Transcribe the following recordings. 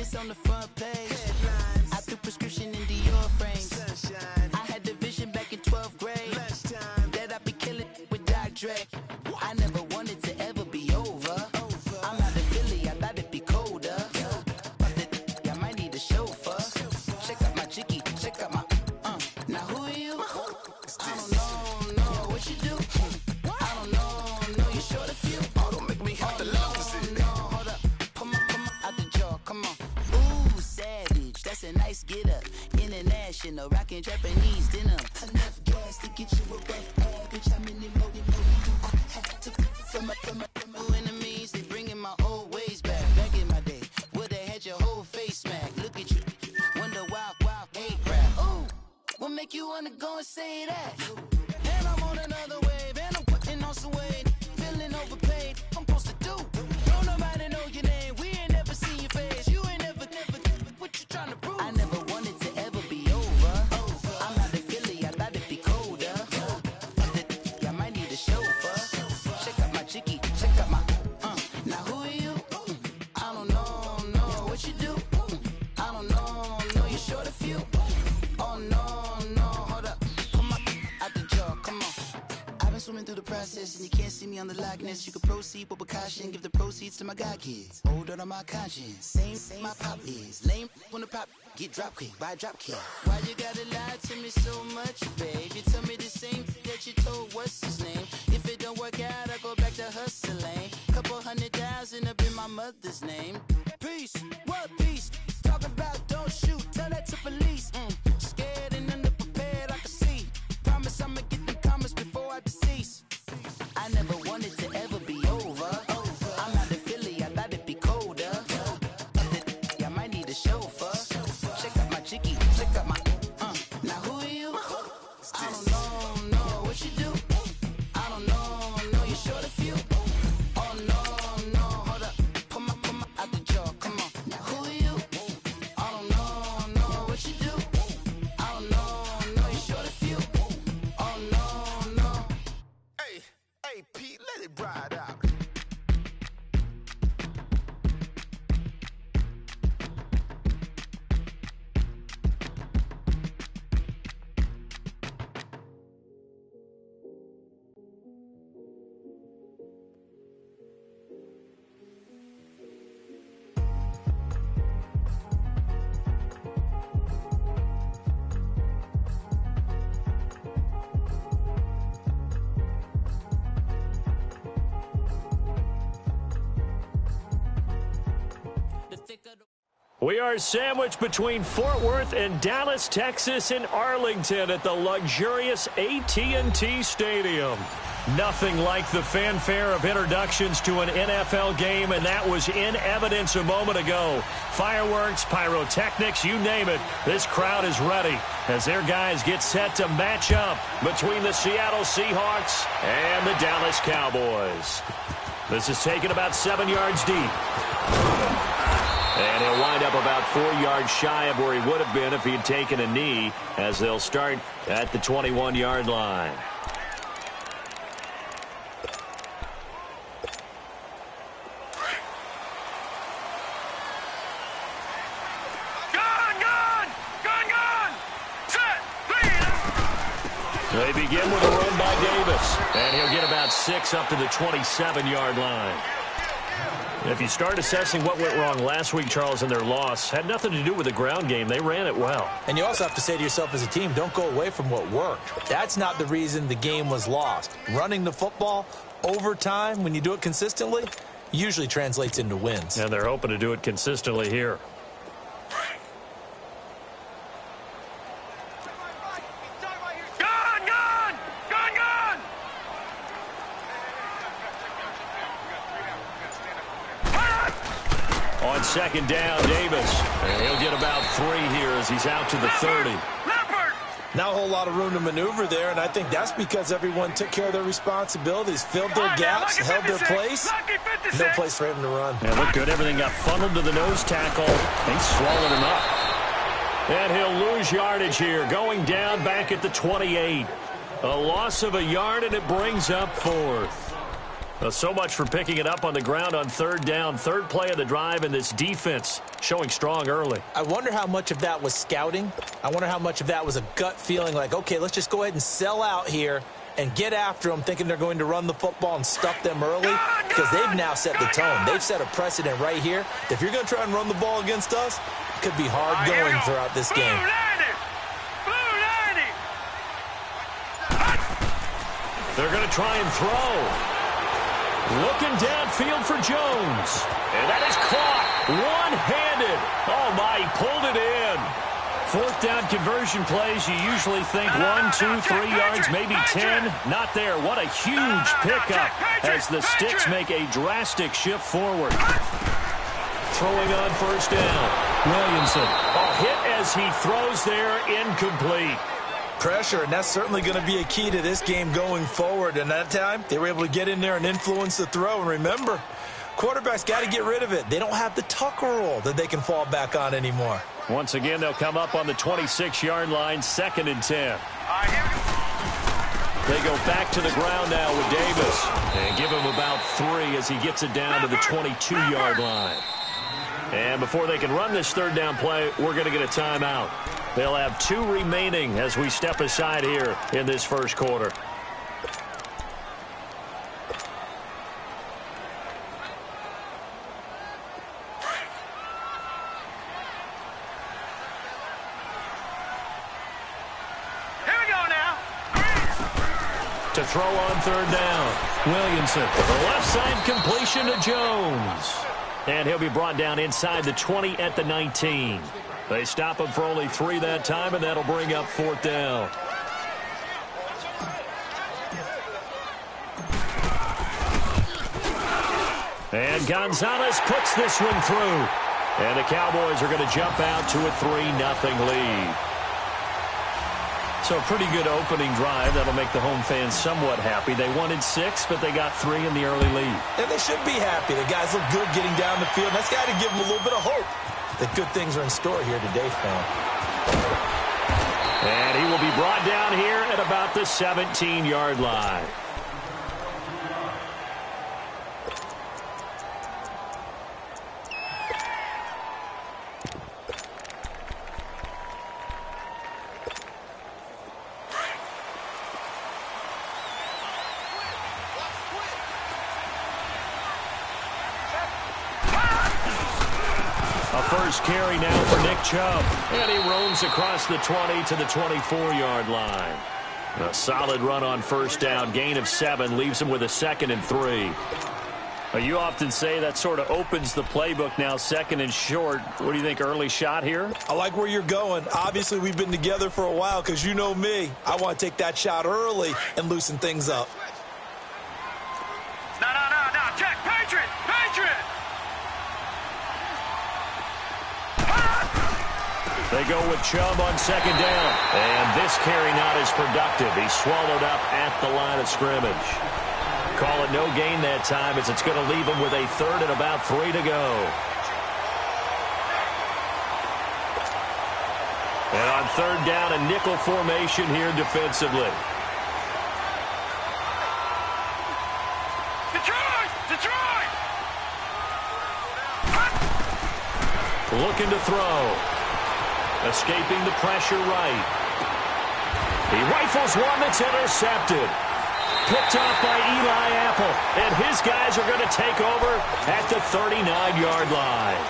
It's on the front page. Headlines. I threw prescription in Dior frames. Sunshine. I had the vision back in 12th grade. Lunchtime. That I'd be killing with Dr. Dre. I never wanted to ever be over. I'm out of Philly, I thought it'd be colder. I might need a chauffeur. Check out my jiggy, check out my now who are you? I don't know what you do. I don't know you short a few. Oh, don't make me have to lose it. No, hold up, come on, out the jaw, come on. Ooh, savage, that's a nice get up. International, rockin' Japanese dinner. Enough gas to get you a rough average. How many more do I have to from my enemies? They bringing my old ways back. Back in my day, where they had your whole face smacked. Look at you, wonder why, hate rap. Ooh, what make you wanna go and say that? And I'm on another wave, and I'm putting on some weight. Feeling overpaid, I'm supposed to do. Don't nobody know your name, we ain't never seen your face. You ain't never, what you trying to prove? I never wanted to ever be over. I'm out of Philly, I thought it'd be colder. I might need a chauffeur. Check out my jiggy, check out my, now who are you? I don't know what you do. I don't know you short a few. Oh no, hold up, come on, out the jaw, come on. I've been swimming through the process and you can't see me on the likeness. You can proceed with precaution, give the proceeds to my god kids. Hold on my conscience, same my pop is. Lame when the pop get drop quick, buy drop kick. Why you gotta lie to me so much, babe? You tell me the same that you told what's his name. If it don't work out, I go back to hustling. Couple 100,000 up in my mother's name. Peace, what peace? Talking about don't shoot, tell that to police. Scared and underprepared, I can see. Promise I'ma get them comments before I decease. I never wanted to ever be over. I'm out of Philly, I thought it'd be colder. I might need a chauffeur. Check out my jiggy, check out my, now who are you? I don't know what you do. I don't know you short a few. Oh no, hold up, come on, out the jaw, come on. Now who are you? I don't know what you do. I don't know you short a few. Oh no. Hey, Pete, let it ride out. We are sandwiched between Fort Worth and Dallas, Texas, in Arlington at the luxurious AT&T Stadium. Nothing like the fanfare of introductions to an NFL game, and that was in evidence a moment ago. Fireworks, pyrotechnics, you name it. This crowd is ready as their guys get set to match up between the Seattle Seahawks and the Dallas Cowboys. This is taken about 7 yards deep. And he'll wind up about 4 yards shy of where he would have been if he had taken a knee, as they'll start at the 21-yard line. They begin with a run by Davis, and he'll get about 6 up to the 27-yard line. If you start assessing what went wrong last week, Charles, in their loss, had nothing to do with the ground game. They ran it well. And you also have to say to yourself as a team, don't go away from what worked. That's not the reason the game was lost. Running the football over time, when you do it consistently, usually translates into wins. And they're hoping to do it consistently here. On second down, Davis. And he'll get about 3 here as he's out to the 30. Not a whole lot of room to maneuver there, and I think that's because everyone took care of their responsibilities, filled their gaps, held their place. No place for him to run. Yeah, looked good. Everything got funneled to the nose tackle. They swallowed him up. And he'll lose yardage here, going down back at the 28. A loss of a yard, and it brings up 4th. Well, so much for picking it up on the ground on third down. Third play of the drive, and this defense showing strong early. I wonder how much of that was scouting. I wonder how much of that was a gut feeling like, okay, let's just go ahead and sell out here and get after them, thinking they're going to run the football and stuff them early, because they've now set the tone. They've set a precedent right here. If you're going to try and run the ball against us, it could be hard going throughout this game. They're going to try and throw. Looking downfield for Jones. And that is caught one-handed. Oh, my, he pulled it in. Fourth down conversion plays, you usually think 1, 2, 3 yards, maybe 10. Not there. What a huge pickup as the Sticks make a drastic shift forward. Throwing on first down. Williamson. A hit as he throws there, incomplete. Pressure, and that's certainly going to be a key to this game going forward. And that time, they were able to get in there and influence the throw. And remember, quarterbacks got to get rid of it. They don't have the Tucker rule that they can fall back on anymore. Once again, they'll come up on the 26-yard line, 2nd and 10. They go back to the ground now with Davis. And give him about 3 as he gets it down to the 22-yard line. And before they can run this third down play, we're going to get a timeout. They'll have 2 remaining as we step aside here in this first quarter. Here we go now. To throw on third down, Williamson. The left side completion to Jones. And he'll be brought down inside the 20 at the 19. They stop him for only 3 that time, and that'll bring up 4th down. And Gonzalez puts this one through. And the Cowboys are going to jump out to a 3-0 lead. So a pretty good opening drive. That'll make the home fans somewhat happy. They wanted 6, but they got 3 in the early lead. And they should be happy. The guys look good getting down the field. That's got to give them a little bit of hope that good things are in store here today for him. And he will be brought down here at about the 17-yard line. First carry now for Nick Chubb. And he roams across the 20 to the 24-yard line. A solid run on first down. Gain of 7 leaves him with a 2nd and 3. You often say that sort of opens the playbook now, 2nd and short. What do you think, early shot here? I like where you're going. Obviously, we've been together for a while because you know me. I want to take that shot early and loosen things up. No. Check. Patriot. They go with Chubb on 2nd down. And this carry not as productive. He's swallowed up at the line of scrimmage. Call it no gain that time as it's going to leave him with a 3rd and about 3 to go. And on 3rd down, a nickel formation here defensively. Detroit! Looking to throw. Escaping the pressure right. He rifles one that's intercepted. Picked off by Eli Apple. And his guys are going to take over at the 39-yard line.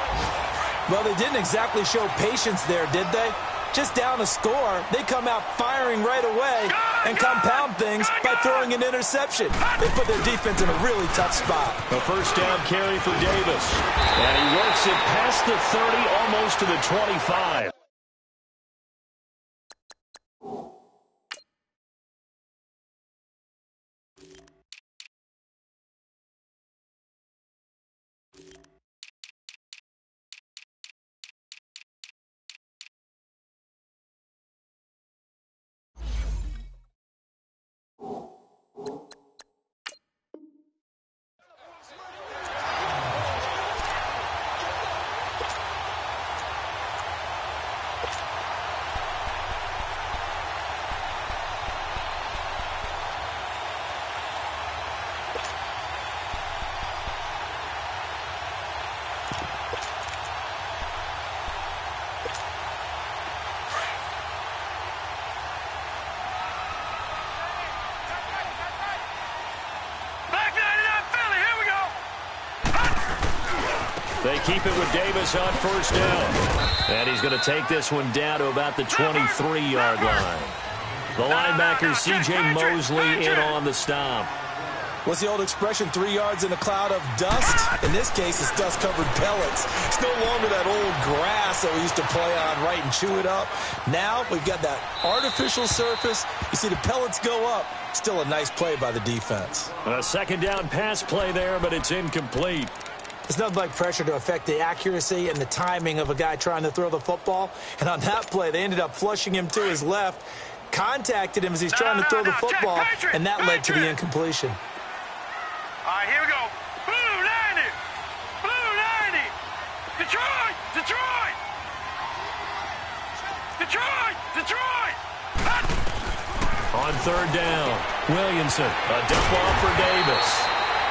Well, they didn't exactly show patience there, did they? Just down a score, they come out firing right away and compound things by throwing an interception. They put their defense in a really tough spot. A first down carry for Davis. And he works it past the 30, almost to the 25. keep it with Davis on first down. And he's going to take this one down to about the 23-yard line. The linebacker, C.J. Mosley, in on the stop. What's the old expression, 3 yards in a cloud of dust? In this case, it's dust-covered pellets. It's no longer that old grass that we used to play on, right, and chew it up. Now we've got that artificial surface. You see the pellets go up. Still a nice play by the defense. A second down pass play there, but it's incomplete. It's nothing like pressure to affect the accuracy and the timing of a guy trying to throw the football. And on that play, they ended up flushing him to his left, contacted him as he's trying to throw the football, and that led to the incompletion. All right, here we go. Blue 90. Blue 90. Detroit. Detroit. Detroit. Detroit. On third down, Williamson, a dump off for Davis.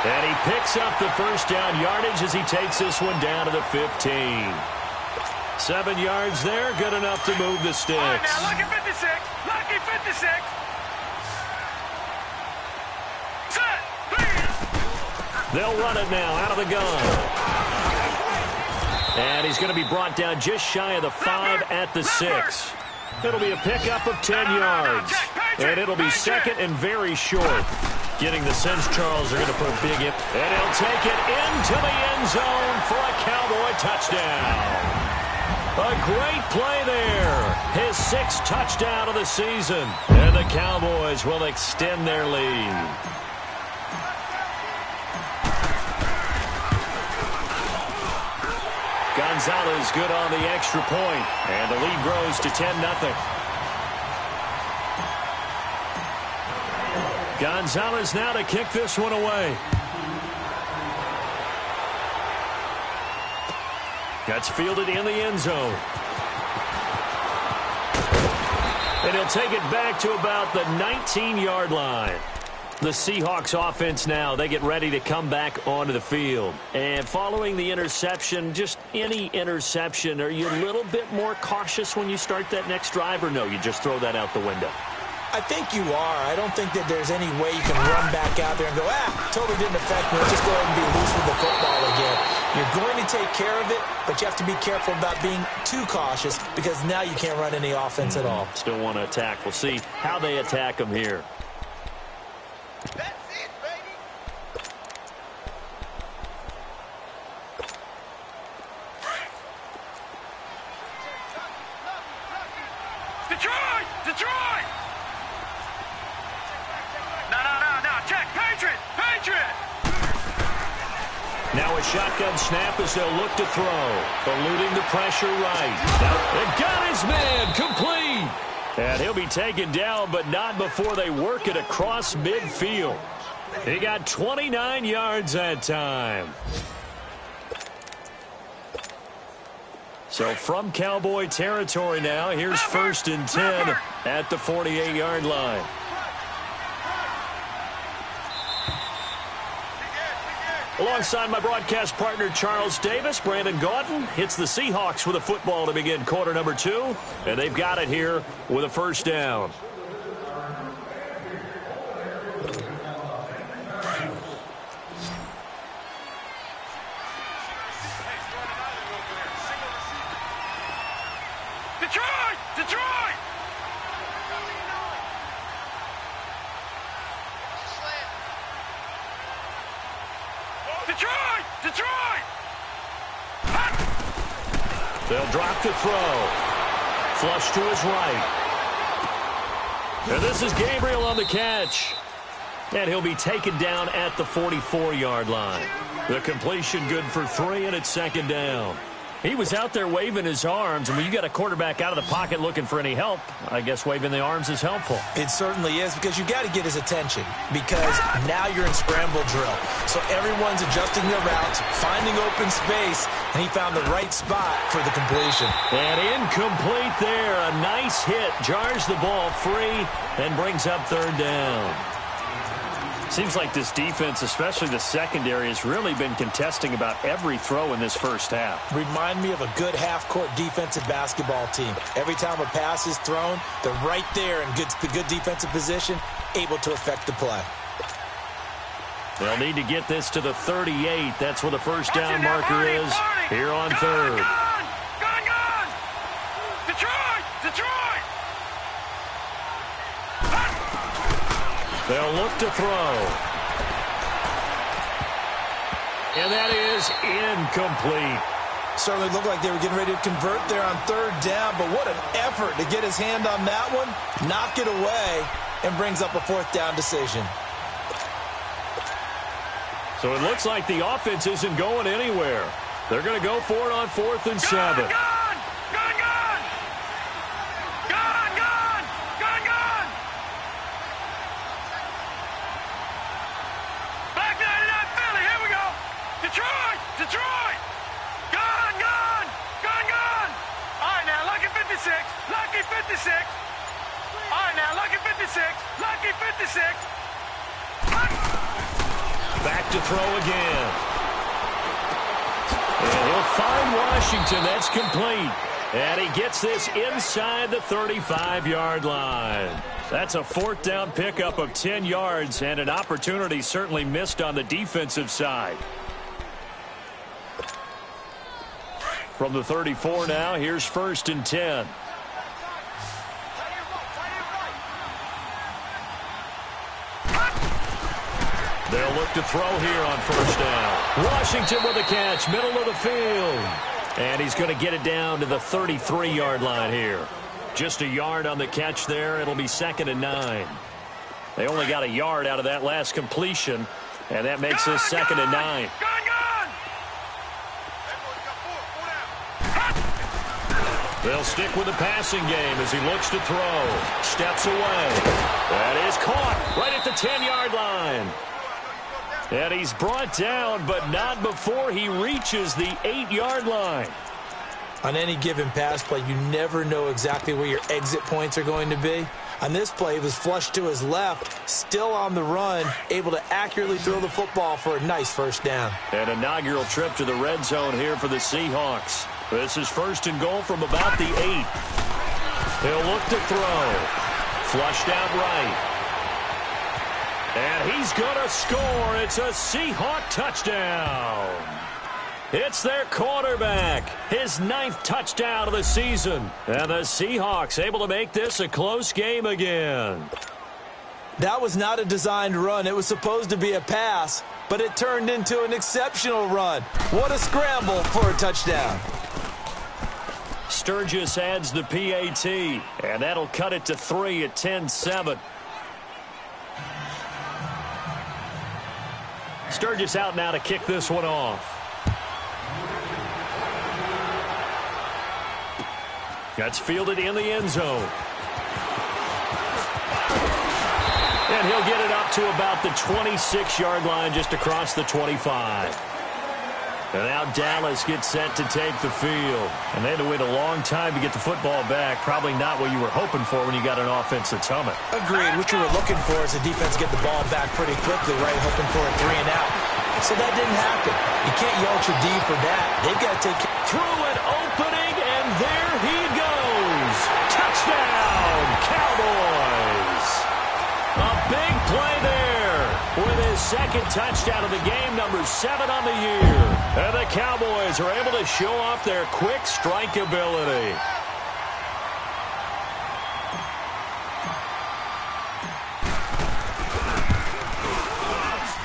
And he picks up the first down yardage as he takes this one down to the 15. 7 yards there, good enough to move the sticks. All right, now, lucky 56. Lucky 56. Set. They'll run it now out of the gun. And he's going to be brought down just shy of the 5 at the 6. It'll be a pickup of 10 yards. And it'll be second and very short. Getting the sense Charles are going to put big in. And he'll take it into the end zone for a Cowboy touchdown. A great play there. His 6th touchdown of the season. And the Cowboys will extend their lead. Gonzalez good on the extra point, and the lead grows to 10-0. Gonzalez now to kick this one away. That's fielded in the end zone. And he'll take it back to about the 19-yard line. The Seahawks offense now, they get ready to come back onto the field. And following the interception, just any interception, are you a little bit more cautious when you start that next drive, or no, you just throw that out the window? I think you are. I don't think that there's any way you can run back out there and go, totally didn't affect me. Let's just go ahead and be loose with the football again. You're going to take care of it, but you have to be careful about being too cautious because now you can't run any offense at all. Still want to attack. We'll see how they attack them here. That's it, baby. Detroit! Detroit! No. Check. Patriot! Patriot! Now a shotgun snap as they'll look to throw. Eluding the pressure right. Now, and got his man complete. And he'll be taken down, but not before they work it across midfield. He got 29 yards that time. So from Cowboy territory now, here's 1st and 10 at the 48-yard line. Alongside my broadcast partner, Charles Davis, Brandon Gaudin hits the Seahawks with a football to begin quarter number 2. And they've got it here with a first down. Detroit! Detroit! Detroit! Detroit! They'll drop the throw. Flush to his right. And this is Gabriel on the catch. And he'll be taken down at the 44-yard line. The completion good for 3, and it's second down. He was out there waving his arms, and when you got a quarterback out of the pocket looking for any help, I guess waving the arms is helpful. It certainly is, because you got to get his attention, because now you're in scramble drill. So everyone's adjusting their routes, finding open space, and he found the right spot for the completion. And incomplete there. A nice hit. Jars the ball free and brings up third down. Seems like this defense, especially the secondary, has really been contesting about every throw in this first half. Remind me of a good half-court defensive basketball team. Every time a pass is thrown, they're right there in the good defensive position, able to affect the play. They'll need to get this to the 38. That's where the first down marker is. here on third. Gone! Detroit! They'll look to throw. And that is incomplete. Certainly looked like they were getting ready to convert there on third down, but what an effort to get his hand on that one, knock it away, and brings up a fourth down decision. So it looks like the offense isn't going anywhere. They're going to go for it on 4th and 7. Gone! Black 99 Philly, here we go! Detroit! Gone! All right, now, Lucky 56. All right, now, Lucky 56. Back to throw again. And he'll find Washington. That's complete. And he gets this inside the 35-yard line. That's a 4th down pickup of 10 yards and an opportunity certainly missed on the defensive side. From the 34 now, here's 1st and 10. They'll look to throw here on 1st down. Washington with a catch, middle of the field. And he's going to get it down to the 33-yard line here. Just a yard on the catch there. It'll be 2nd and 9. They only got a yard out of that last completion, and that makes this 2nd and 9. They'll stick with the passing game as he looks to throw. Steps away. That is caught right at the 10-yard line. And he's brought down, but not before he reaches the 8-yard line. On any given pass play, you never know exactly where your exit points are going to be. On this play, he was flushed to his left, still on the run, able to accurately throw the football for a nice 1st down. An inaugural trip to the red zone here for the Seahawks. This is 1st and goal from about the 8. He'll look to throw. Flushed out right. And he's going to score. It's a Seahawk touchdown. It's their quarterback, his 9th touchdown of the season. And the Seahawks able to make this a close game again. That was not a designed run. It was supposed to be a pass, but it turned into an exceptional run. What a scramble for a touchdown. Sturgis adds the PAT, and that'll cut it to 3 at 10-7. Sturgis out now to kick this one off. That's fielded in the end zone. And he'll get it up to about the 26-yard line, just across the 25. And now Dallas gets set to take the field. And they had to wait a long time to get the football back. Probably not what you were hoping for when you got an offense that's humming. Agreed. What you were looking for is the defense get the ball back pretty quickly, right? Hoping for a 3 and out. So that didn't happen. You can't yell at your D for that. They've got to take care. Through an opening, and there he goes. Touchdown, Cowboys. A big play there with his 2nd touchdown of the game, number 7 on the year. And the Cowboys are able to show off their quick strike ability.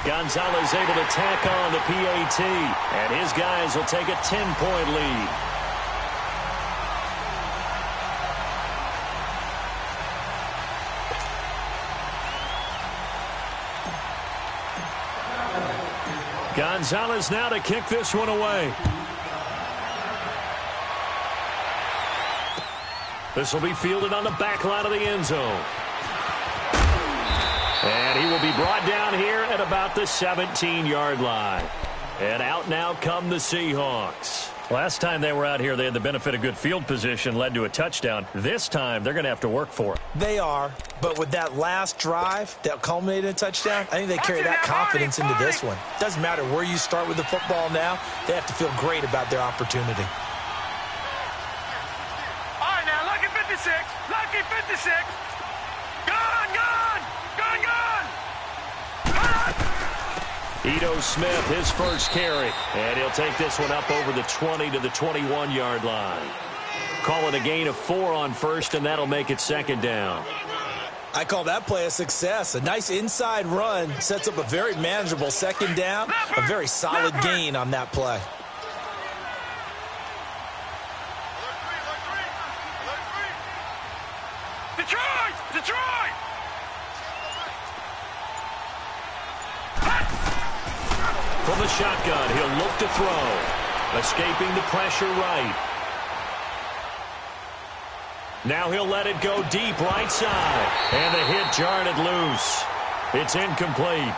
Gonzalez able to tack on the PAT, and his guys will take a 10-point lead. Gonzalez now to kick this one away. This will be fielded on the back line of the end zone. And he will be brought down here at about the 17-yard line. And out now come the Seahawks. Last time they were out here, they had the benefit of good field position, led to a touchdown. This time, they're going to have to work for it. They are, but with that last drive that culminated in a touchdown, I think they carry that confidence into this one. Doesn't matter where you start with the football now, they have to feel great about their opportunity. All right, now, Lucky 56. Lucky 56. Gone! Ito Smith, his first carry. And he'll take this one up over the 20 to the 21-yard line. Call it a gain of 4 on first, and that'll make it second down. I call that play a success. A nice inside run sets up a very manageable second down. A very solid gain on that play. Detroit! Detroit! From the shotgun, he'll look to throw. Escaping the pressure right. Now he'll let it go deep right side. And the hit jarred it loose. It's incomplete.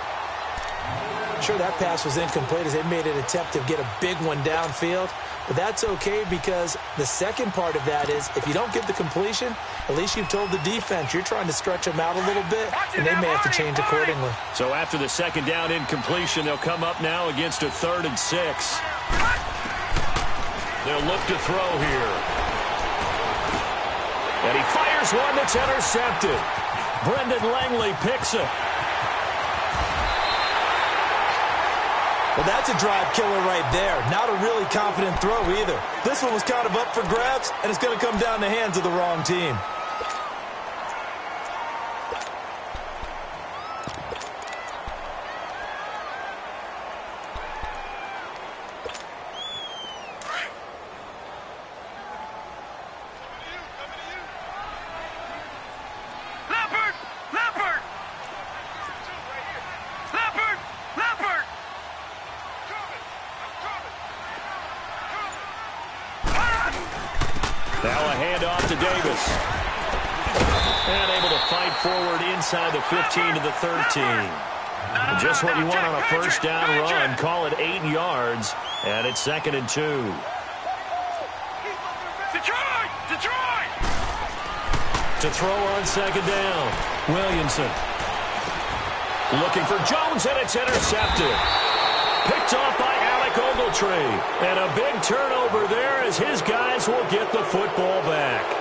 Sure, that pass was incomplete as they made an attempt to get a big one downfield. But that's okay because the second part of that is if you don't get the completion, at least you've told the defense you're trying to stretch them out a little bit, and they may have to change accordingly. So after the second down incompletion, they'll come up now against a 3rd and 6. They'll look to throw here. And he fires one that's intercepted. Brendan Langley picks it. Well, that's a drive killer right there. Not a really confident throw either. This one was kind of up for grabs, and it's going to come down the hands of the wrong team. Inside the 15 to the 13. Just what you want on a first down run. Call it 8 yards, and it's 2nd and 2. Detroit! Detroit! To throw on second down. Williamson. Looking for Jones, and it's intercepted. Picked off by Alec Ogletree. And a big turnover there as his guys will get the football back.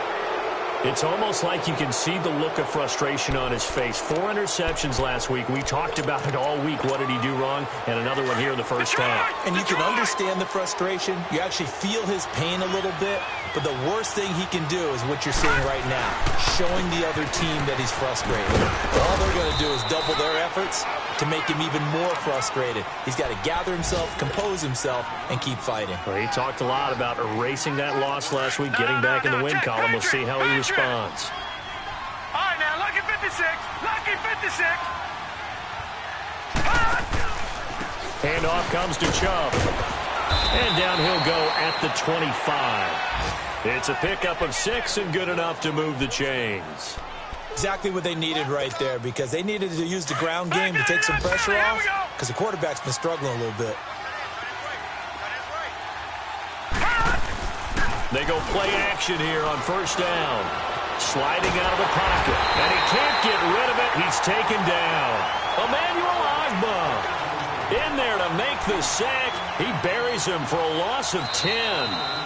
It's almost like you can see the look of frustration on his face. 4 interceptions last week. We talked about it all week. What did he do wrong? And another one here in the first half. And you can understand the frustration. You actually feel his pain a little bit. But the worst thing he can do is what you're seeing right now, showing the other team that he's frustrated. All they're going to do is double their efforts to make him even more frustrated. He's got to gather himself, compose himself, and keep fighting. Well, he talked a lot about erasing that loss last week, getting back in the win column. We'll see how he responds. All right, now, lucky 56. Lucky 56. Handoff comes to Chubb. And down he'll go at the 25. It's a pickup of 6 and good enough to move the chains. Exactly what they needed right there because they needed to use the ground game to take some pressure off because the quarterback's been struggling a little bit. They go play action here on first down. Sliding out of the pocket. And he can't get rid of it. He's taken down. Emmanuel Ogbah in there to make the sack. He buries him for a loss of 10.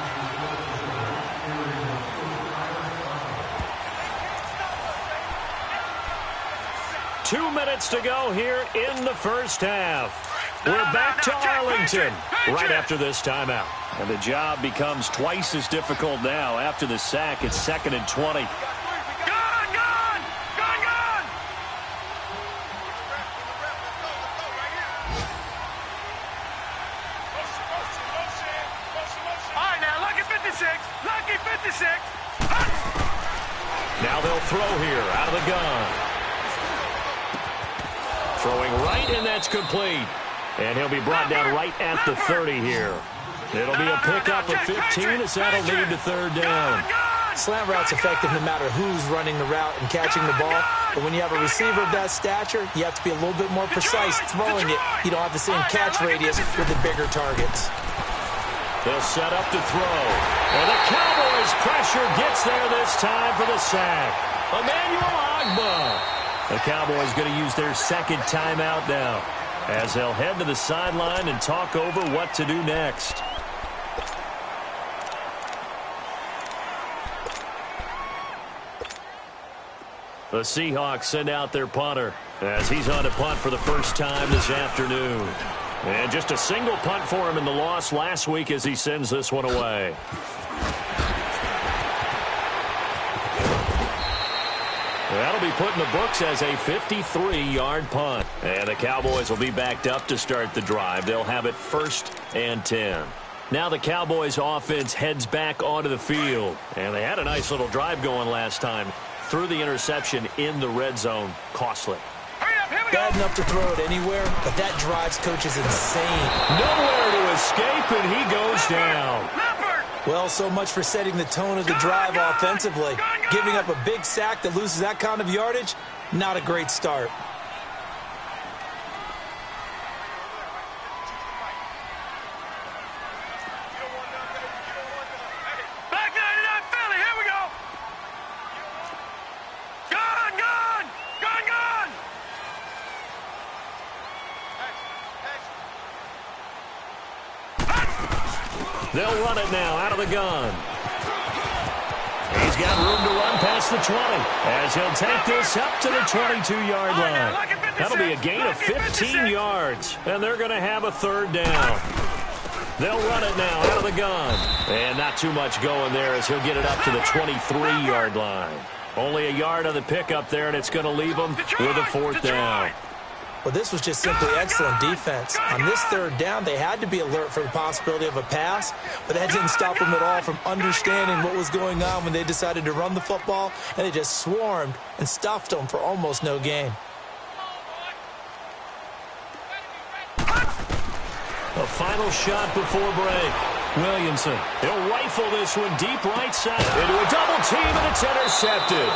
2 minutes to go here in the first half. We're back to Arlington right after this timeout. And the job becomes twice as difficult now. After the sack, it's 2nd and 20. Now they'll throw here out of the gun. Throwing right, and that's complete. And he'll be brought down right at the 30 here. It'll be a pickup of 15 as that'll lead to 3rd down. Slant route's effective no matter who's running the route and catching the ball. But when you have a receiver of that stature, you have to be a little bit more precise throwing it. You don't have the same catch radius with the bigger targets. They'll set up to throw. And the Cowboys' pressure gets there this time for the sack. Emmanuel Ogbah. The Cowboys going to use their 2nd timeout now as they'll head to the sideline and talk over what to do next. The Seahawks send out their punter as he's on to punt for the first time this afternoon. And just a single punt for him in the loss last week as he sends this one away. That'll be put in the books as a 53-yard punt. And the Cowboys will be backed up to start the drive. They'll have it 1st and 10. Now the Cowboys offense heads back onto the field. And they had a nice little drive going last time. Threw the interception in the red zone. Costly. Bad enough to throw it anywhere, but that drives coach is insane. Nowhere to escape, and he goes down. Well, so much for setting the tone of the drive offensively. Giving up a big sack that loses that kind of yardage, not a great start. They'll run it now out of the gun. He's got room to run past the 20 as he'll take this up to the 22-yard line. That'll be a gain of 15 yards, and they're going to have a 3rd down. They'll run it now out of the gun. And not too much going there as he'll get it up to the 23-yard line. Only a yard on the pickup there, and it's going to leave them with a 4th down. Well, this was just simply excellent defense. On this 3rd down, they had to be alert for the possibility of a pass, but that didn't stop them at all from understanding what was going on when they decided to run the football, and they just swarmed and stuffed them for almost no gain. A final shot before break. Williamson, he'll rifle this one deep right side into a double team, and it's intercepted.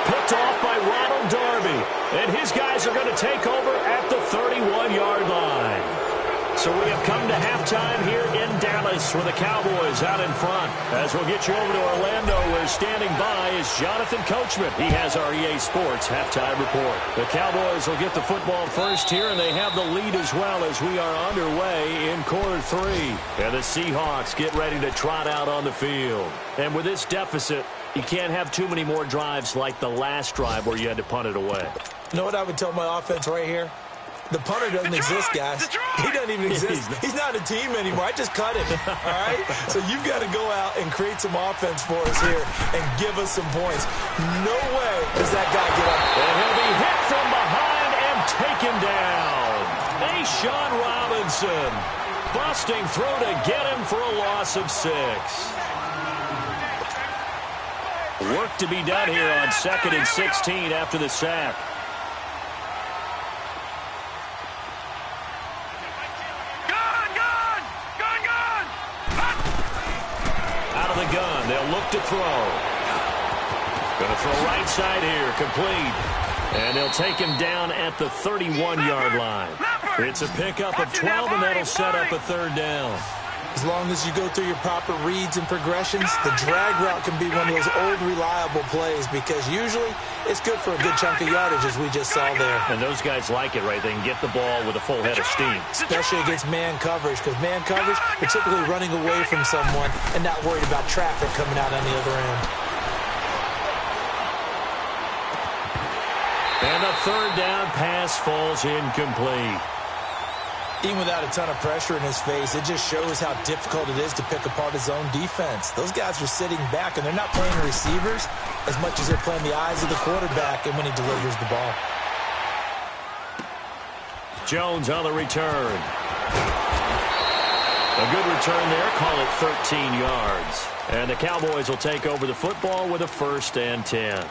Picked off by Ronald Darby. And his guys are going to take over at the 31-yard line. So we have come to halftime here in Dallas with the Cowboys out in front. As we'll get you over to Orlando, where standing by is Jonathan Coachman. He has our EA Sports halftime report. The Cowboys will get the football first here, and they have the lead as well as we are underway in quarter 3. And the Seahawks get ready to trot out on the field. And with this deficit, you can't have too many more drives like the last drive where you had to punt it away. You know what I would tell my offense right here? The punter doesn't exist, guys. He doesn't even exist. He's not a team anymore. I just cut him, all right? So you've got to go out and create some offense for us here and give us some points. No way does that guy get up. And he'll be hit from behind and taken down. Sean Robinson busting through to get him for a loss of 6. Work to be done here on 2nd and 16 after the sack. Out of the gun, they'll look to throw. Going to throw right side here, complete. And they'll take him down at the 31-yard line. It's a pickup of 12, and that'll set up a 3rd down. As long as you go through your proper reads and progressions, the drag route can be one of those old reliable plays because usually it's good for a good chunk of yardage, as we just saw there. And those guys like it, right? They can get the ball with a full head of steam. Especially against man coverage, because man coverage, they're typically running away from someone and not worried about traffic coming out on the other end. And the 3rd down pass falls incomplete. Even without a ton of pressure in his face, it just shows how difficult it is to pick apart his own defense. Those guys are sitting back, and they're not playing receivers as much as they're playing the eyes of the quarterback and when he delivers the ball. Jones on the return. A good return there. Call it 13 yards. And the Cowboys will take over the football with a 1st and 10.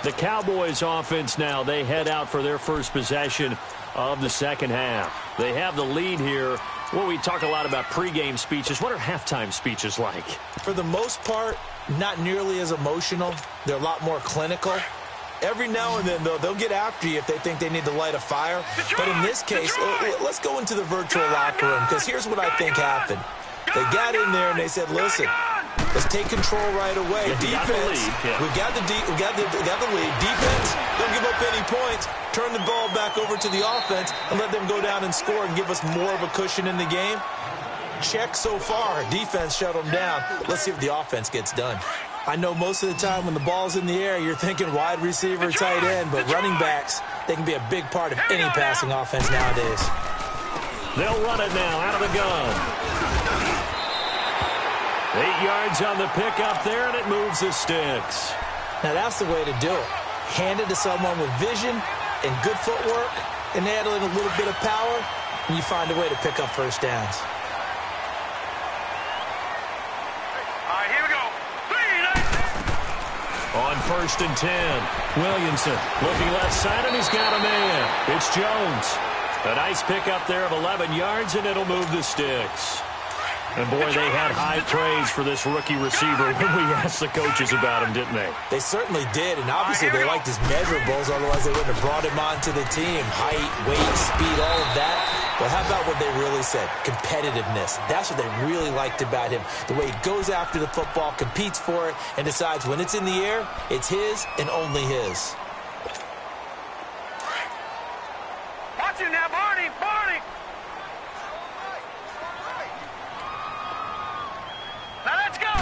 The Cowboys offense now, they head out for their first possession of the second half. They have the lead here. Well, we talk a lot about pregame speeches. What are halftime speeches like? For the most part, not nearly as emotional. They're a lot more clinical. Every now and then, though, they'll get after you if they think they need to light a fire. But in this case, let's go into the virtual locker room, because here's what I think happened. They got in there and they said, listen, let's take control right away. Defense, we got the lead. Defense, don't give up any points. Turn the ball back over to the offense and let them go down and score and give us more of a cushion in the game. Check so far. Defense shut them down. Let's see if the offense gets done. I know most of the time when the ball's in the air, you're thinking wide receiver, tight end, but running backs, they can be a big part of any passing offense nowadays. They'll run it now out of the gun. 8 yards on the pickup there, and it moves the sticks. Now that's the way to do it. Hand it to someone with vision and good footwork, and add in a little bit of power, and you find a way to pick up first downs. On 1st and 10, Williamson looking left side, and he's got a man. It's Jones. A nice pickup there of 11 yards, and it'll move the sticks. And, boy, they had high praise for this rookie receiver when we asked the coaches about him, didn't they? They certainly did, and obviously they liked his measurables, otherwise they wouldn't have brought him onto the team. Height, weight, speed, all of that. But how about what they really said? Competitiveness. That's what they really liked about him. The way he goes after the football, competes for it, and decides when it's in the air, it's his and only his. Watch him now, Barney! Barney! Now let's go!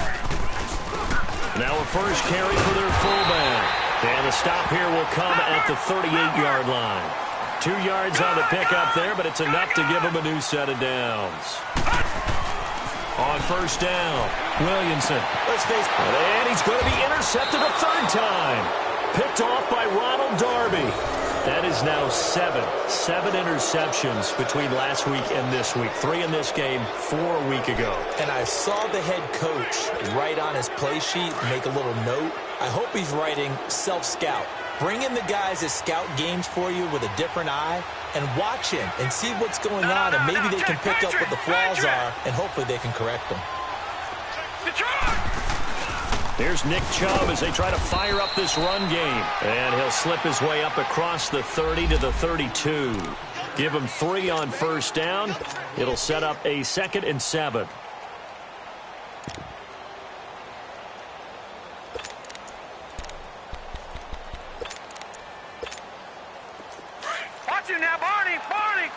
Now a first carry for their fullback. And the stop here will come at the 38-yard line. 2 yards on the pickup there, but it's enough to give him a new set of downs. On 1st down, Williamson. Let's face it. And he's going to be intercepted a 3rd time. Picked off by Ronald Darby. That is now 7 interceptions between last week and this week. 3 in this game, 4 a week ago. And I saw the head coach write on his play sheet, make a little note. I hope he's writing self-scout. Bring in the guys that scout games for you with a different eye and watch him and see what's going on, and maybe they can pick up what the flaws are, and hopefully they can correct them. Here's Nick Chubb as they try to fire up this run game. And he'll slip his way up across the 30 to the 32. Give him 3 on 1st down. It'll set up a 2nd and 7. Watch him now, Barney! Barney!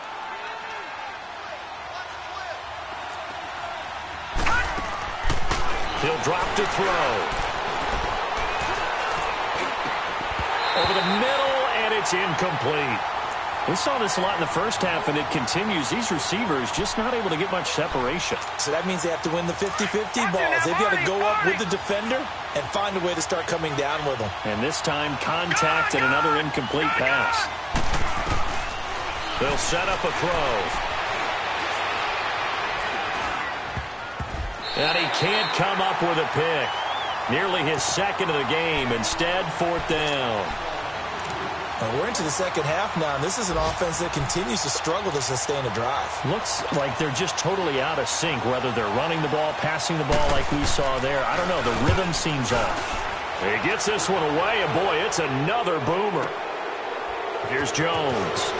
He'll drop to throw. Over the middle, and it's incomplete. We saw this a lot in the first half, and it continues. These receivers just not able to get much separation. So that means they have to win the 50-50 balls. They've got to go up with the defender and find a way to start coming down with them. And this time, contact and another incomplete pass. They'll set up a throw. And he can't come up with a pick. Nearly his 2nd of the game. Instead, 4th down. We're into the second half now, and this is an offense that continues to struggle to sustain a drive. Looks like they're just totally out of sync, whether they're running the ball, passing the ball like we saw there. I don't know. The rhythm seems off. He gets this one away, and boy, it's another boomer. Here's Jones.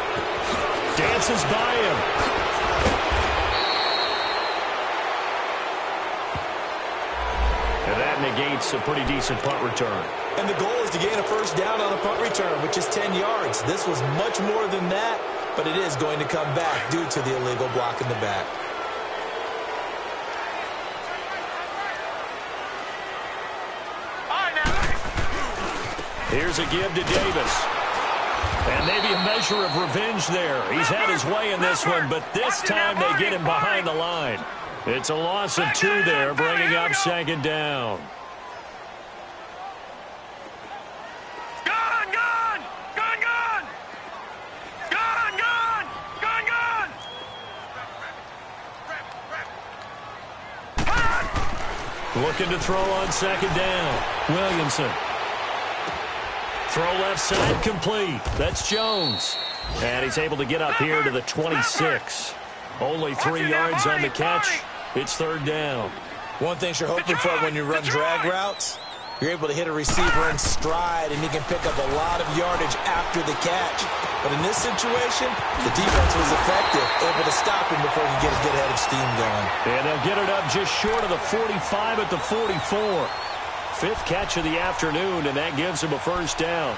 Dances by him. And that negates a pretty decent punt return. And the goal is to gain a first down on a punt return, which is 10 yards. This was much more than that, but it is going to come back due to the illegal block in the back. Here's a give to Davis. And maybe a measure of revenge there. He's had his way in this one, but this time they get him behind the line. It's a loss of 2 there, bringing up 2nd down. Gone, gone! Gone, gone! Gone, gone! Gone, gone! Looking to throw on 2nd down. Williamson. Throw left side complete. That's Jones. And he's able to get up here to the 26. Only 3 yards on the catch. It's 3rd down. One thing you're hoping for when you run drag routes, you're able to hit a receiver in stride, and he can pick up a lot of yardage after the catch. But in this situation, the defense was effective, able to stop him before he could get a good head of steam going. And they'll get it up just short of the 45 at the 44. 5th catch of the afternoon, and that gives him a first down.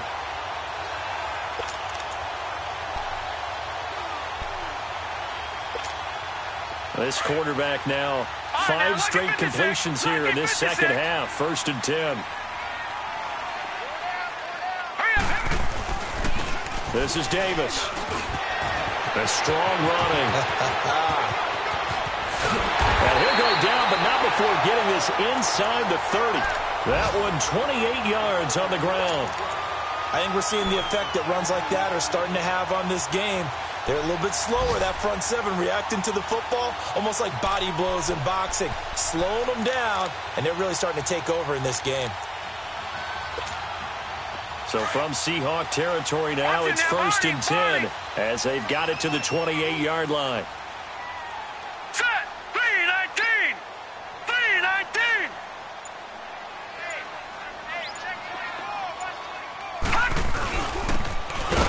This quarterback now 5 straight completions here in this second half. 1st and 10. This is Davis. A strong running. And he'll go down, but not before getting this inside the 30. That one 28 yards on the ground. I think we're seeing the effect that runs like that are starting to have on this game. They're a little bit slower, that front seven, reacting to the football, almost like body blows in boxing, slowing them down, and they're really starting to take over in this game. So from Seahawk territory now, it's 1st and 10 as they've got it to the 28-yard line. Set, 3-19, 3-19.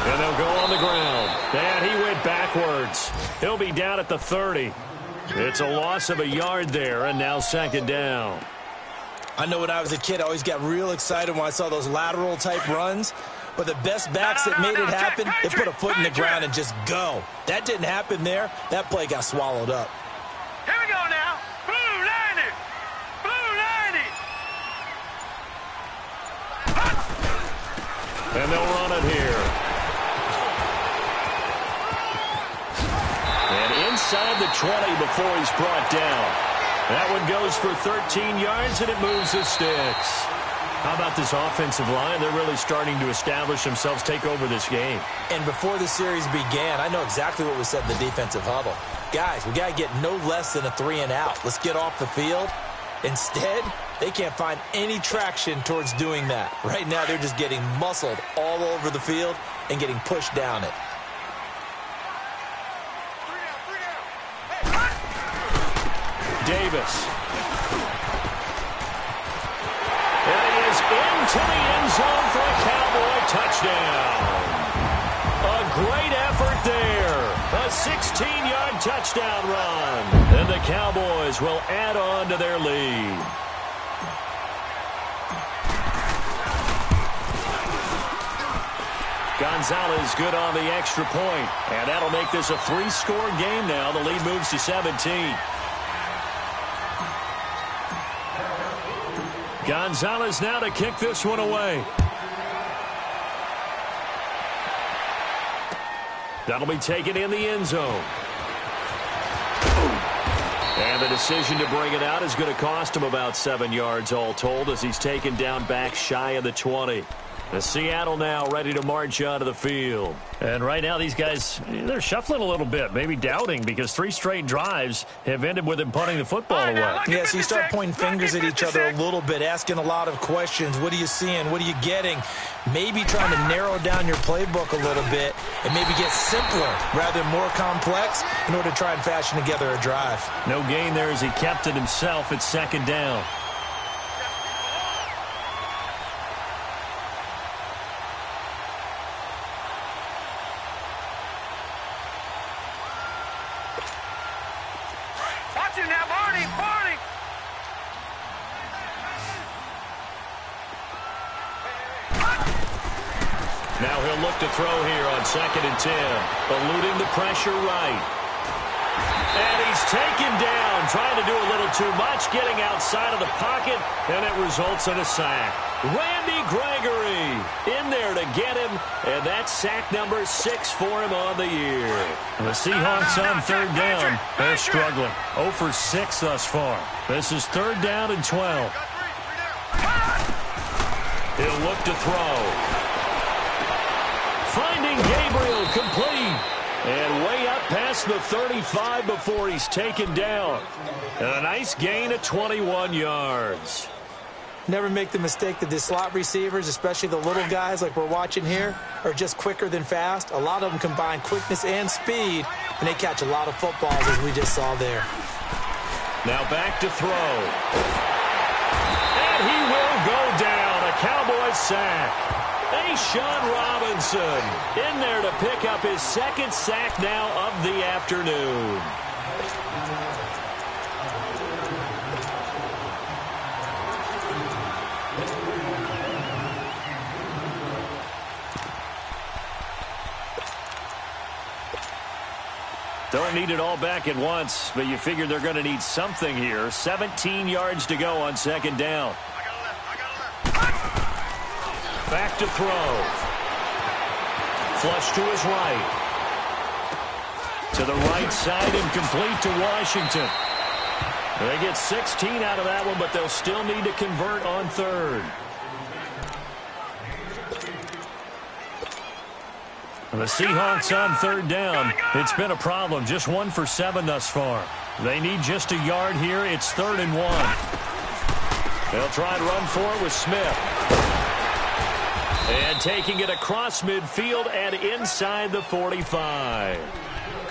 And they'll go on the ground. And he went backwards. He'll be down at the 30. It's a loss of a yard there, and now 2nd down. I know when I was a kid, I always got real excited when I saw those lateral-type runs. But the best backs that made it happen, they put a foot in the ground and just go. That didn't happen there. That play got swallowed up. Here we go now. Blue 90. Blue 90. And they'll run it here. And inside the 20 before he's brought down. That one goes for 13 yards, and it moves the sticks. How about this offensive line? They're really starting to establish themselves, take over this game. And before the series began, I know exactly what was said in the defensive huddle. Guys, we got to get no less than a 3-and-out. Let's get off the field. Instead, they can't find any traction towards doing that. Right now, they're just getting muscled all over the field and getting pushed down it. Davis. And he is into the end zone for a Cowboy touchdown. A great effort there. A 16-yard touchdown run. And the Cowboys will add on to their lead. Gonzalez good on the extra point. And that'll make this a 3-score game now. The lead moves to 17. Gonzalez now to kick this one away. That'll be taken in the end zone. And the decision to bring it out is going to cost him about 7 yards all told as he's taken down back shy of the 20. The Seattle now ready to march onto the field. And right now these guys, they're shuffling a little bit, maybe doubting, because 3 straight drives have ended with him punting the football away. Yeah, so you start pointing fingers at each other a little bit, asking a lot of questions. What are you seeing? What are you getting? Maybe trying to narrow down your playbook a little bit and maybe get simpler rather than more complex in order to try and fashion together a drive. No gain there as he kept it himself at 2nd down. Now he'll look to throw here on 2nd and 10. Eluding the pressure right. And he's taken down, trying to do a little too much, getting outside of the pocket, and it results in a sack. Randy Gregory in there to get him, and that's sack number 6 for him on the year. The Seahawks on 3rd down. They're struggling. 0 for 6 thus far. This is 3rd down and 12. He'll look to throw. Finding Gabriel complete. And way up past the 35 before he's taken down. And a nice gain of 21 yards. Never make the mistake that the slot receivers, especially the little guys like we're watching here, are just quicker than fast. A lot of them combine quickness and speed, and they catch a lot of footballs, as we just saw there. Now back to throw. And he will go down. A Cowboy sack. Sean Robinson in there to pick up his 2nd sack now of the afternoon. Don't need it all back at once, but you figure they're going to need something here. 17 yards to go on second down. Back to throw. Flush to his right. To the right side and complete to Washington. They get 16 out of that one, but they'll still need to convert on third. The Seahawks on third down. It's been a problem. Just 1 for 7 thus far. They need just a yard here. It's 3rd and 1. They'll try and run for it with Smith. And taking it across midfield and inside the 45.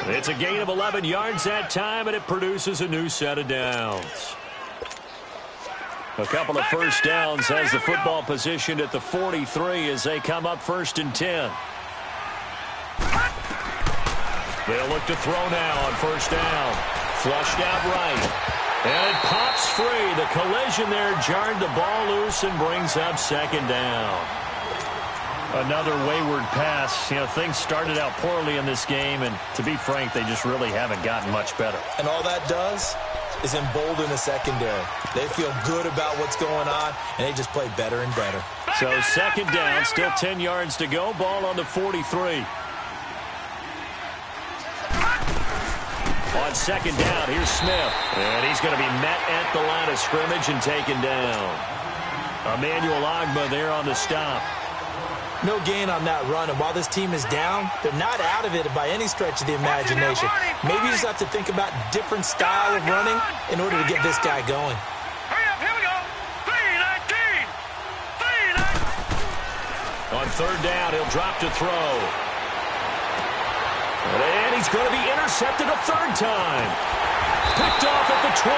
It's a gain of 11 yards that time, and it produces a new set of downs. A couple of first downs has the football positioned at the 43 as they come up 1st and 10. They'll look to throw now on 1st down. Flushed out right. And it pops free. The collision there jarred the ball loose and brings up 2nd down. Another wayward pass. You know, things started out poorly in this game, and to be frank, they just really haven't gotten much better. And all that does is embolden the secondary. They feel good about what's going on, and they just play better and better. So 2nd down, still 10 yards to go. Ball on the 43. On 2nd down, here's Smith. And he's going to be met at the line of scrimmage and taken down. Emmanuel Ogbah there on the stop. No gain on that run, and while this team is down, they're not out of it by any stretch of the imagination. Maybe you just have to think about different style of running in order to get this guy going. Hurry up, here we go. 3-19. 3-19. On 3rd down, he'll drop to throw. And he's going to be intercepted a 3rd time. Picked off at the 20.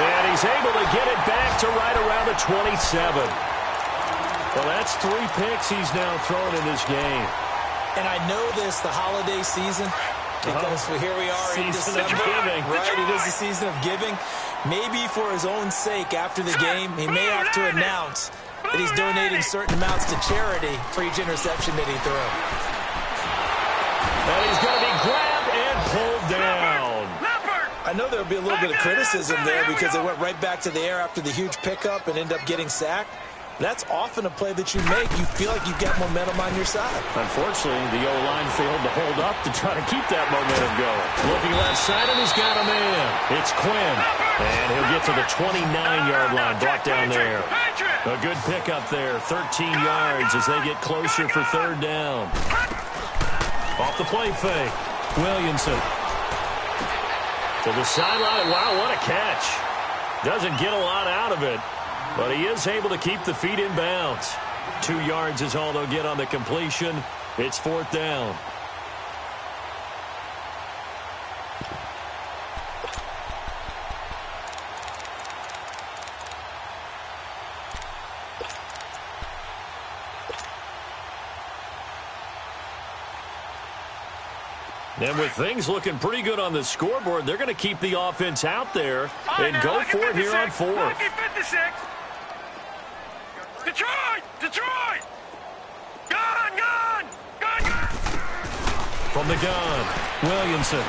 And he's able to get it back to right around the 27. Well, that's 3 picks he's now thrown in this game. And I know this, the holiday season, because here we are in December. Season of giving. Right, it is the season of giving. Maybe for his own sake after the game, he may have to announce that he's donating certain amounts to charity for each interception that he throws. And he's going to be grabbed and pulled down. I know there'll be a little bit of criticism there because they went right back to the air after the huge pickup and end up getting sacked. That's often a play that you make. You feel like you've got momentum on your side. Unfortunately, the O-line failed to hold up to try to keep that momentum going. Looking left side, and he's got a man. It's Quinn. And he'll get to the 29-yard line, brought down there. A good pickup there, 13 yards as they get closer for 3rd down. Off the play fake, Williamson. To the sideline. Wow, what a catch. Doesn't get a lot out of it. But he is able to keep the feet in bounds. 2 yards is all they'll get on the completion. It's 4th down. And with things looking pretty good on the scoreboard, they're going to keep the offense out there and go for it here on 4th. 56. Detroit! Detroit! Gone! Gone! Gone! Gone! From the gun, Williamson.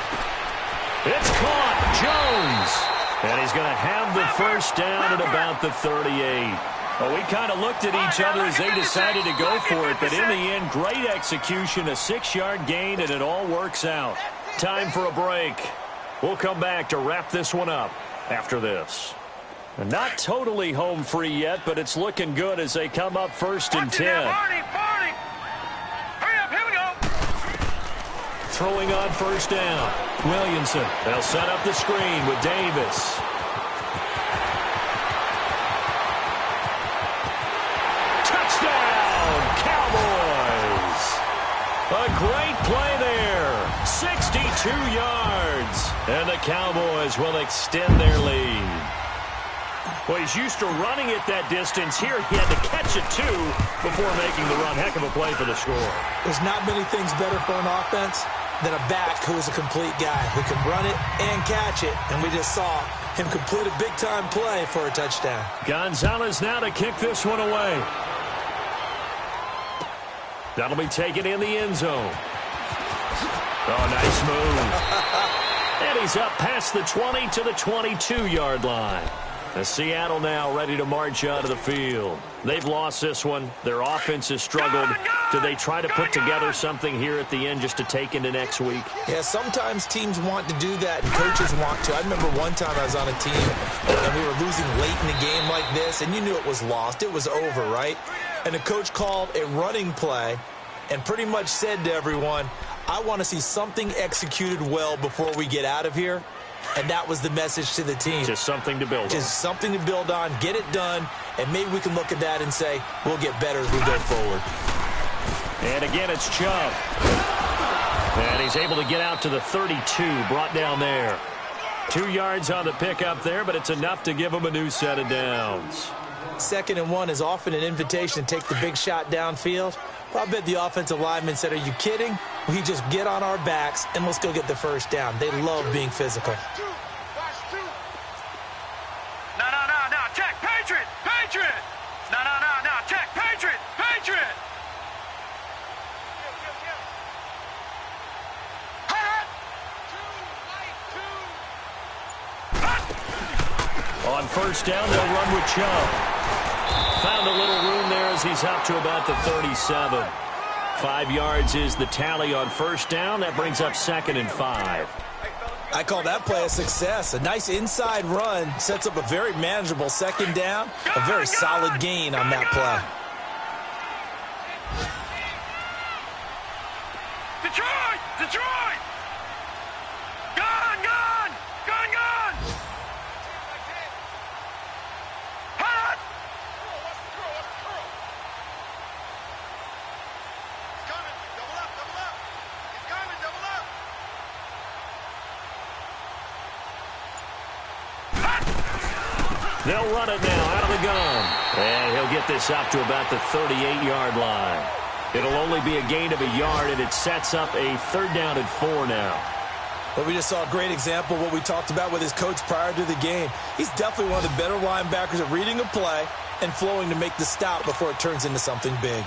It's caught. Jones. And he's going to have the 1st down at about the 38. Well, we kind of looked at each other as they decided to go for it, but in the end, great execution, a 6-yard gain, and it all works out. Time for a break. We'll come back to wrap this one up after this. Not totally home free yet, but it's looking good as they come up 1st and 10. Barney! Hurry up, here we go! Throwing on 1st down. Williamson. They'll set up the screen with Davis. Touchdown, Cowboys! A great play there. 62 yards. And the Cowboys will extend their lead. Well, he's used to running it that distance. Here, he had to catch it, too, before making the run. Heck of a play for the score. There's not many things better for an offense than a back who is a complete guy who can run it and catch it. And we just saw him complete a big-time play for a touchdown. Gonzalez now to kick this one away. That'll be taken in the end zone. Oh, nice move. And he's up past the 20 to the 22-yard line. As Seattle now ready to march out of the field. They've lost this one. Their offense has struggled. Do they try to put together something here at the end just to take into next week? Yeah, sometimes teams want to do that, and coaches want to. I remember one time I was on a team, and we were losing late in a game like this, and you knew it was lost. It was over, right? And the coach called a running play and pretty much said to everyone, I want to see something executed well before we get out of here. And that was the message to the team. Just something to build on. Just something to build on, get it done, and maybe we can look at that and say, we'll get better as we go forward. And again, it's Chubb. And he's able to get out to the 32, brought down there. 2 yards on the pickup there, but it's enough to give him a new set of downs. 2nd and 1 is often an invitation to take the big shot downfield. Well, I bet the offensive lineman said, are you kidding? We just get on our backs and let's go get the first down. They love being physical. No. Check. Patriot. No. Check. Patriot. On first down, they'll run with Chubb. Found a little room there as he's up to about the 37. 5 yards is the tally on first down. That brings up 2nd and 5. I call that play a success. A nice inside run sets up a very manageable 2nd down. A very solid gain on that play. Detroit! Gone! Hot! He's coming. Double up. He's coming. Double up. They'll run it now out of the gun. And he'll get this up to about the 38-yard line. It'll only be a gain of a yard, and it sets up a 3rd down and 4 now. Well, we just saw a great example of what we talked about with his coach prior to the game. He's definitely one of the better linebackers at reading a play and flowing to make the stop before it turns into something big.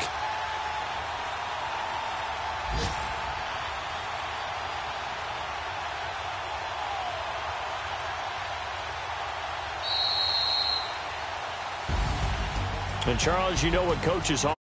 And, Charles, you know what coaches are.